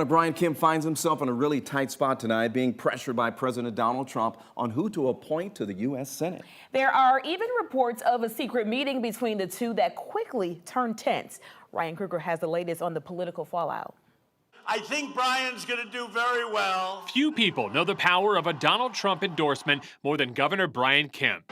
Brian Kemp finds himself in a really tight spot tonight, being pressured by President Donald Trump on who to appoint to the U.S. Senate. There are even reports of a secret meeting between the two that quickly turned tense. Ryan Kruger has the latest on the political fallout. I think Brian's going to do very well. Few people know the power of a Donald Trump endorsement more than Governor Brian Kemp.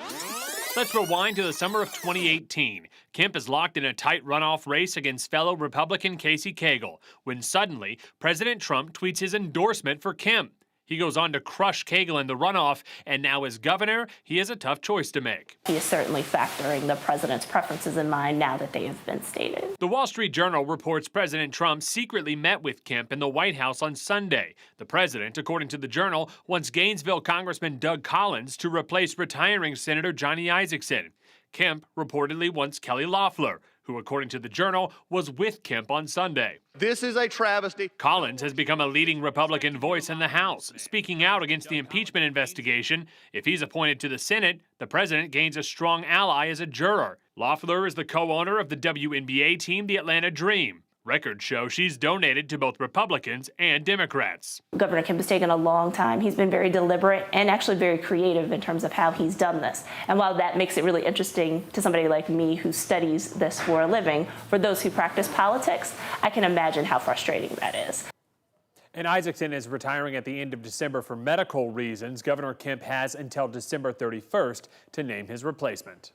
Let's rewind to the summer of 2018. Kemp is locked in a tight runoff race against fellow Republican Casey Cagle when suddenly President Trump tweets his endorsement for Kemp. He goes on to crush Cagle in the runoff, and now as governor, he has a tough choice to make. He is certainly factoring the president's preferences in mind now that they have been stated. The Wall Street Journal reports President Trump secretly met with Kemp in the White House on Sunday. The president, according to the Journal, wants Gainesville Congressman Doug Collins to replace retiring Senator Johnny Isakson. Kemp reportedly wants Kelly Loeffler, who, according to the Journal, was with Kemp on Sunday. This is a travesty. Collins has become a leading Republican voice in the House, speaking out against the impeachment investigation. If he's appointed to the Senate, the president gains a strong ally as a juror. Loeffler is the co-owner of the WNBA team, the Atlanta Dream. Records show she's donated to both Republicans and Democrats. Governor Kemp has taken a long time. He's been very deliberate and actually very creative in terms of how he's done this. And while that makes it really interesting to somebody like me who studies this for a living, for those who practice politics, I can imagine how frustrating that is. And Isakson is retiring at the end of December for medical reasons. Governor Kemp has until December 31st to name his replacement.